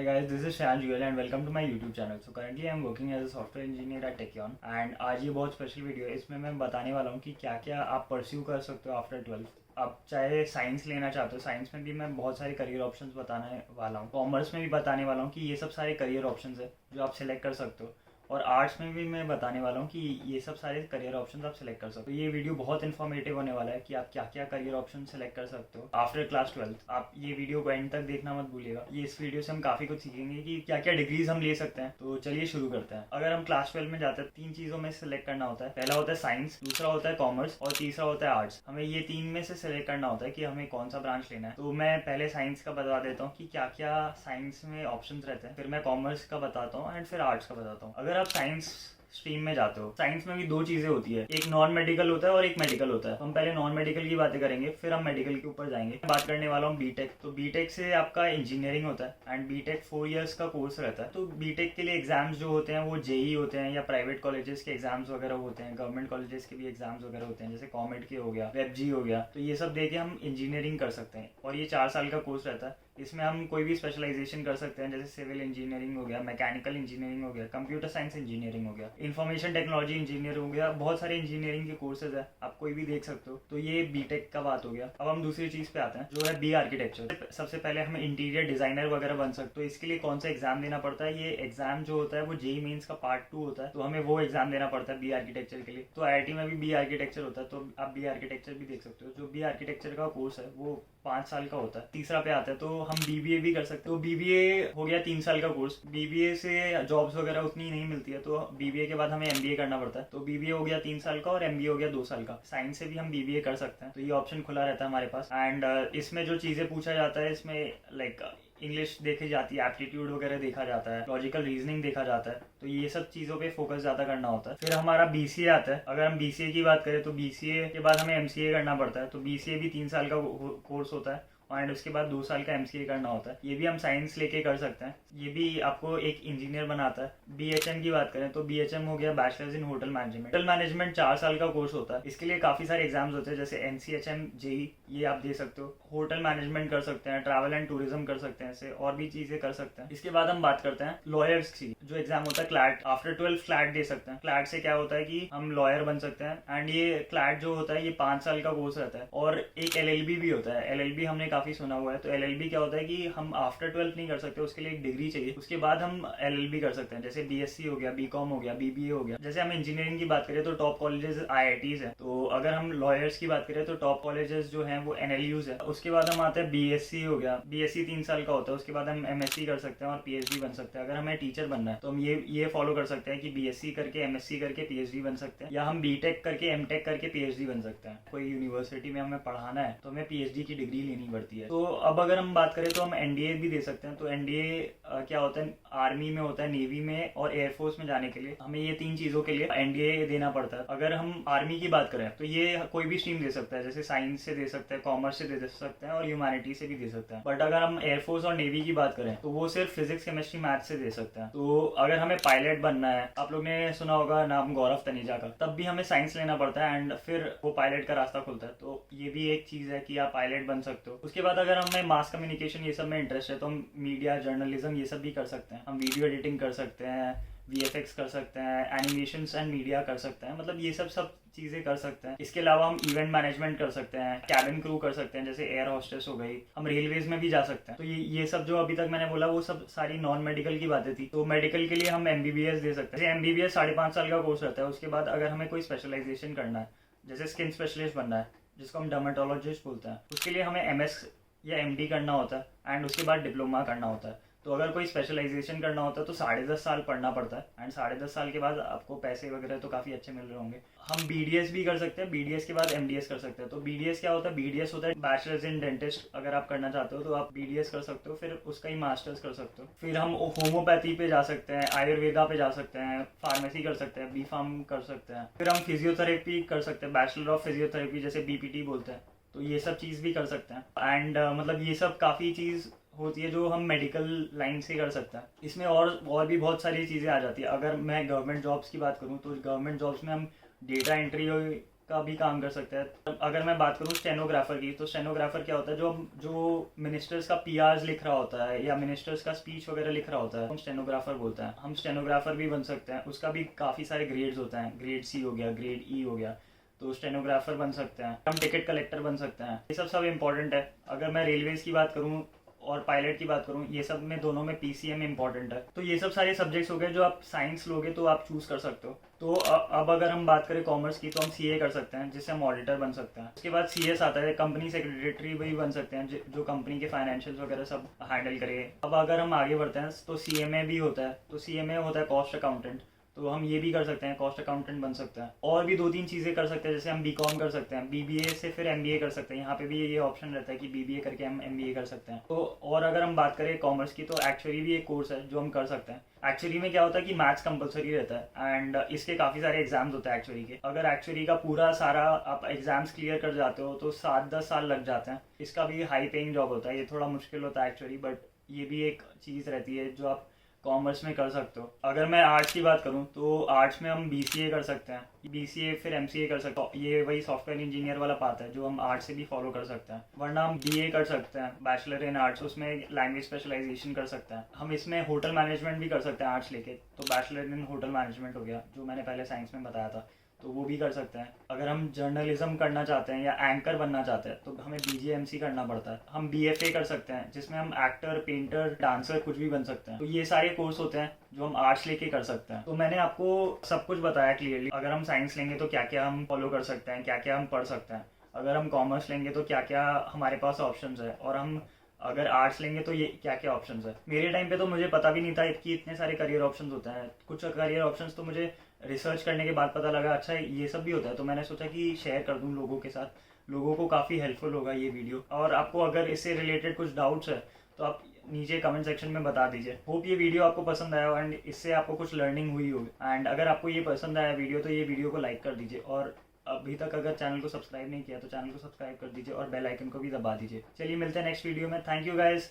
Hi guys, this is Shan Jewel and welcome to my YouTube channel. So currently I am working as a software engineer at Techion and आज ये बहुत special video है। इसमें मैं बताने वाला हूँ कि क्या क्या आप परस्यू कर सकते हो आफ्टर 12th। आप चाहे साइंस लेना चाहते हो, साइंस में भी मैं बहुत सारे करियर ऑप्शंस बताने वाला हूँ। कॉमर्स में भी बताने वाला हूँ कि ये सब सारे करियर ऑप्शंस है जो आप सिलेक्ट कर सकते हो। और आर्ट्स में भी मैं बताने वाला हूँ कि ये सब सारे करियर ऑप्शंस आप सिलेक्ट कर सकते हो। ये वीडियो बहुत इन्फॉर्मेटिव होने वाला है कि आप क्या क्या करियर ऑप्शन सिलेक्ट कर सकते हो आफ्टर क्लास 12th। आप ये वीडियो को एंड तक देखना मत भूलिएगा। ये इस वीडियो से हम काफ़ी कुछ सीखेंगे कि क्या क्या डिग्रीज हम ले सकते हैं। तो चलिए शुरू करते हैं। अगर हम क्लास 12 में जाते हैं, 3 चीज़ों में सिलेक्ट करना होता है। पहला होता है साइंस, दूसरा होता है कॉमर्स और तीसरा होता है आर्ट्स। हमें ये 3 में से सिलेक्ट करना होता है कि हमें कौन सा ब्रांच लेना है। तो मैं पहले साइंस का बता देता हूँ कि क्या क्या साइंस में ऑप्शंस रहते हैं, फिर मैं कॉमर्स का बताता हूँ एंड फिर आर्ट्स का बताता हूँ। अगर आप साइंस स्ट्रीम में जाते हो, साइंस में भी 2 चीजें होती है, एक नॉन मेडिकल होता है और एक मेडिकल होता है। तो हम पहले नॉन मेडिकल की बातें करेंगे, फिर हम मेडिकल के ऊपर जाएंगे। बात करने वाला हूँ बीटेक। तो बीटेक से आपका इंजीनियरिंग होता है एंड बीटेक 4 इयर्स का कोर्स रहता है। तो बीटेक के लिए एग्जाम्स जो होते हैं वो जेई होते हैं या प्राइवेट कॉलेजेस के एग्जाम्स वगैरह होते हैं, गवर्नमेंट कॉलेजेस के भी एग्जाम्स वगैरह होते हैं, जैसे कॉमेड के हो गया, वेबजी हो गया। तो ये सब देके हम इंजीनियरिंग कर सकते हैं और ये 4 साल का कोर्स रहता है। इसमें हम कोई भी स्पेशलाइजेशन कर सकते हैं, जैसे सिविल इंजीनियरिंग हो गया, मैकेनिकल इंजीनियरिंग हो गया, कंप्यूटर साइंस इंजीनियरिंग हो गया, इंफॉर्मेशन टेक्नोलॉजी इंजीनियर हो गया। बहुत सारे इंजीनियरिंग के कोर्सेज है, आप कोई भी देख सकते हो। तो ये बीटेक का बात हो गया। अब हम दूसरी चीज पे आते हैं जो है बी आर्किटेक्चर। सबसे पहले हम इंटीरियर डिजाइनर वगैरह बन सकते हो। इसके लिए कौन सा एग्जाम देना पड़ता है? ये एग्जाम जो होता है वो जेई मेंस का पार्ट 2 होता है, तो हमें वो एग्जाम देना पड़ता है बी आर्किटेक्चर के लिए। तो आईआईटी में भी बी आर्किटेक्चर होता है, तो आप बी आर्किटेक्चर भी देख सकते हो। जो बी आर्किटेक्चर का कोर्स है वो 5 साल का होता है। तीसरा पे आता है तो हम बीबीए भी कर सकते हो। बीबीए हो गया 3 साल का कोर्स। बीबीए से जॉब्स वगैरह उतनी नहीं मिलती है, तो बीबीए के बाद हमें एमबीए करना पड़ता है। तो बीबीए हो गया 3 साल का और एमबीए हो गया 2 साल का। साइंस से भी हम बीबीए कर सकते हैं, तो ये ऑप्शन खुला रहता है हमारे पास। एंड इसमें जो चीज़ें पूछा जाता है, इसमें लाइक इंग्लिश देखी जाती है, एप्टीट्यूड वगैरह देखा जाता है, लॉजिकल रीजनिंग देखा जाता है। तो ये सब चीज़ों पे फोकस ज़्यादा करना होता है। फिर हमारा बीसीए आता है। अगर हम बीसीए की बात करें तो बीसीए के बाद हमें एमसीए करना पड़ता है। तो बीसीए भी 3 साल का कोर्स होता है एंड उसके बाद 2 साल का एमसीए करना होता है। ये भी हम साइंस लेके कर सकते हैं। ये भी आपको एक इंजीनियर बनाता है। बीएचएम की बात करें तो बीएचएम हो गया bachelors in hotel management. Hotel management 4 साल का कोर्स होता है। इसके लिए काफ़ी सारे एग्जाम्स होते हैं, जैसे एनसीएचएम जेई, ये आप दे सकते हो। होटल मैनेजमेंट कर सकते हैं, ट्रैवल एंड टूरिज्म कर सकते हैं, ऐसे और भी चीज़ें कर सकते हैं। इसके बाद हम बात करते हैं लॉयर्स की। जो एग्जाम होता है क्लैट, आफ्टर 12 क्लैट दे सकते हैं। क्लैट से क्या होता है कि हम लॉयर बन सकते हैं एंड ये क्लैट जो होता है ये 5 साल का कोर्स रहता है। और एक एलएलबी भी होता है। एलएलबी हमने काफ़ी सुना हुआ है। तो एलएलबी क्या होता है कि हम आफ्टर 12 नहीं कर सकते, उसके लिए एक डिग्री चाहिए, उसके बाद हम एलएलबी कर सकते हैं। जैसे बीएससी हो गया, बीकॉम हो गया, बीबीए हो गया। जैसे हम इंजीनियरिंग की बात करें तो टॉप कॉलेजेस आईआईटीज है। तो अगर हम लॉयर्स की बात करें तो टॉप कॉलेजेस जो हैं वो एनएलयूज है। उसके बाद हम आते हैं बीएससी हो गया। बीएससी 3 साल का होता है। उसके बाद हम एमएससी कर सकते हैं और पीएचडी बन सकते हैं। अगर हमें टीचर बनना है तो हम ये फॉलो कर सकते हैं कि बीएससी करके एमएससी करके पीएचडी बन सकते हैं, या हम बीटेक करके एमटेक करके पीएचडी बन सकते हैं। कोई यूनिवर्सिटी में हमें पढ़ाना है तो हमें पीएचडी की डिग्री लेनी पड़ती है। तो अब अगर हम बात करें तो हम एनडीए भी दे सकते हैं। तो एनडीए क्या होता है? आर्मी में होता है, नेवी में और एयरफोर्स में जाने के लिए हमें ये 3 चीजों के लिए एनडीए देना पड़ता है। अगर हम आर्मी की बात करें तो ये कोई भी स्ट्रीम दे सकता है, जैसे साइंस से दे सकते हैं, कॉमर्स से दे सकते हैं और ह्यूमैनिटी से भी दे सकते हैं। बट अगर हम एयरफोर्स और नेवी की बात करें तो वो सिर्फ फिजिक्स, केमिस्ट्री, मैथ से दे सकते हैं। तो अगर हमें पायलट बनना है, आप लोग ने सुना होगा नाम गौरव तनेजा का, तब भी हमें साइंस लेना पड़ता है एंड फिर वो पायलट का रास्ता खुलता है। तो ये भी एक चीज है कि आप पायलट बन सकते हो। उसके बाद अगर हमें मास कम्युनिकेशन ये सब में इंटरेस्ट है तो हम मीडिया, जर्नलिज्म ये सब भी कर सकते हैं। हम वीडियो एडिटिंग कर सकते हैं, वीएफएक्स कर सकते हैं, एनिमेशंस एंड मीडिया कर सकते हैं। मतलब ये सब चीज़ें कर सकते हैं। इसके अलावा हम इवेंट मैनेजमेंट कर सकते हैं, कैबिन क्रू कर सकते हैं, जैसे एयर होस्टेस हो गई। हम रेलवेज में भी जा सकते हैं। तो ये सब जो अभी तक मैंने बोला वो सब सारी नॉन मेडिकल की बातें थी। तो मेडिकल के लिए हम एमबीबीएस दे सकते हैं। एमबीबीएस 5.5 साल का कोर्स रहता है। उसके बाद अगर हमें कोई स्पेशलाइजेशन करना है, जैसे स्किन स्पेशलिस्ट बनना है, जिसको हम डर्मेटोलॉजिस्ट बोलते हैं, उसके लिए हमें एमएस या एमडी करना होता है एंड उसके बाद डिप्लोमा करना होता है। तो अगर कोई स्पेशलाइजेशन करना होता है तो 10.5 साल पढ़ना पड़ता है एंड 10.5 साल के बाद आपको पैसे वगैरह तो काफ़ी अच्छे मिल रहे होंगे। हम बीडीएस भी कर सकते हैं, बीडीएस के बाद एमडीएस कर सकते हैं। तो बीडीएस क्या होता है? बीडीएस होता है बैचलर्स इन डेंटिस्ट। अगर आप करना चाहते हो तो आप बीडीएस कर सकते हो, फिर उसका ही मास्टर्स कर सकते हो। फिर हम होम्योपैथी पे जा सकते हैं, आयुर्वेदा पे जा सकते हैं, फार्मेसी कर सकते हैं, बी फार्म कर सकते हैं। फिर हम फिजियोथेरेपी कर सकते हैं, बैचलर ऑफ फिजियोथेरेपी, जैसे बीपीटी बोलते हैं। तो ये सब चीज़ भी कर सकते हैं एंड मतलब ये सब काफ़ी चीज़ होती है जो हम मेडिकल लाइन से कर सकते हैं। इसमें और भी बहुत सारी चीज़ें आ जाती है। अगर मैं गवर्नमेंट जॉब्स की बात करूँ तो गवर्नमेंट जॉब्स में हम डेटा एंट्री का भी काम कर सकते हैं। अगर मैं बात करूँ स्टेनोग्राफर की, तो स्टेनोग्राफर क्या होता है, जो मिनिस्टर्स का पीआर्स लिख रहा होता है या मिनिस्टर्स का स्पीच वगैरह लिख रहा होता है, हम स्टेनोग्राफर बोलते हैं। हम स्टेनोग्राफर भी बन सकते हैं, उसका भी काफ़ी सारे ग्रेड्स होते हैं, ग्रेड सी हो गया, ग्रेड ई हो गया, तो स्टेनोग्राफर बन सकते हैं। हम टिकट कलेक्टर बन सकते हैं। ये सब इंपॉर्टेंट है। अगर मैं रेलवेज की बात करूँ और पायलट की बात करूँ, ये सब में दोनों में पीसीएम इंपॉर्टेंट है। तो ये सब सारे सब्जेक्ट्स हो गए जो आप साइंस लोगे तो आप चूज कर सकते हो। तो अब अगर हम बात करें कॉमर्स की, तो हम सीए कर सकते हैं, जिससे हम ऑडिटर बन सकते हैं। उसके बाद सीएस आता है, कंपनी सेक्रेटरी भी बन सकते हैं, जो कंपनी के फाइनेंशियल्स वगैरह सब हैंडल करे। अब अगर हम आगे बढ़ते हैं तो सीएमए भी होता है, तो सीएमए होता है कॉस्ट अकाउंटेंट, तो हम ये भी कर सकते हैं, कॉस्ट अकाउंटेंट बन सकते हैं। और भी 2-3 चीज़ें कर सकते हैं, जैसे हम बीकॉम कर सकते हैं, बीबीए से फिर एमबीए कर सकते हैं। यहाँ पे भी ये ऑप्शन रहता है कि बीबीए करके हम एमबीए कर सकते हैं। तो और अगर हम बात करें कॉमर्स की, तो एक्चुअली भी एक कोर्स है जो हम कर सकते हैं। एक्चुअली में क्या होता है कि मैथ्स कंपलसरी रहता है एंड इसके काफ़ी सारे एग्जाम्स होते हैं एक्चुअली के। अगर एक्चुअली का पूरा सारा आप एग्जाम्स क्लियर कर जाते हो तो 7-10 साल लग जाते हैं। इसका भी हाई पेइंग जॉब होता है, ये थोड़ा मुश्किल होता है एक्चुअली, बट ये भी एक चीज़ रहती है जो आप कॉमर्स में कर सकते हो। अगर मैं आर्ट्स की बात करूं तो आर्ट्स में हम बीसीए कर सकते हैं, बीसीए फिर एमसीए कर सकते हैं। ये वही सॉफ्टवेयर इंजीनियर वाला पाथ है जो हम आर्ट्स से भी फॉलो कर सकते हैं। वरना हम बीए कर सकते हैं, बैचलर इन आर्ट्स, उसमें लैंग्वेज स्पेशलाइजेशन कर सकते हैं। हम इसमें होटल मैनेजमेंट भी कर सकते हैं आर्ट्स लेके, तो बैचलर इन होटल मैनेजमेंट हो गया, जो मैंने पहले साइंस में बताया था, तो वो भी कर सकते हैं। अगर हम जर्नलिज्म करना चाहते हैं या एंकर बनना चाहते हैं तो हमें बीजेएमसी करना पड़ता है। हम बीएफए कर सकते हैं, जिसमें हम एक्टर, पेंटर, डांसर कुछ भी बन सकते हैं। तो ये सारे कोर्स होते हैं जो हम आर्ट्स लेके कर सकते हैं। तो मैंने आपको सब कुछ बताया क्लियरली। अगर हम साइंस लेंगे तो क्या क्या हम फॉलो कर सकते हैं, क्या क्या हम पढ़ सकते हैं। अगर हम कॉमर्स लेंगे तो क्या क्या हमारे पास ऑप्शंस है, और हम अगर आर्ट्स लेंगे तो ये क्या क्या ऑप्शंस है। मेरे टाइम पे तो मुझे पता भी नहीं था कि इतने सारे करियर ऑप्शंस होते हैं। कुछ करियर ऑप्शंस तो मुझे रिसर्च करने के बाद पता लगा, अच्छा ये सब भी होता है। तो मैंने सोचा कि शेयर कर दूं लोगों के साथ, लोगों को काफ़ी हेल्पफुल होगा ये वीडियो। और आपको अगर इससे रिलेटेड कुछ डाउट्स है तो आप नीचे कमेंट सेक्शन में बता दीजिए। होप ये वीडियो आपको पसंद आया एंड इससे आपको कुछ लर्निंग हुई होगी। एंड अगर आपको ये पसंद आया वीडियो तो ये वीडियो को लाइक कर दीजिए, और अभी तक अगर चैनल को सब्सक्राइब नहीं किया तो चैनल को सब्सक्राइब कर दीजिए और बेल आइकन को भी दबा दीजिए। चलिए मिलते हैं नेक्स्ट वीडियो में। Thank you guys.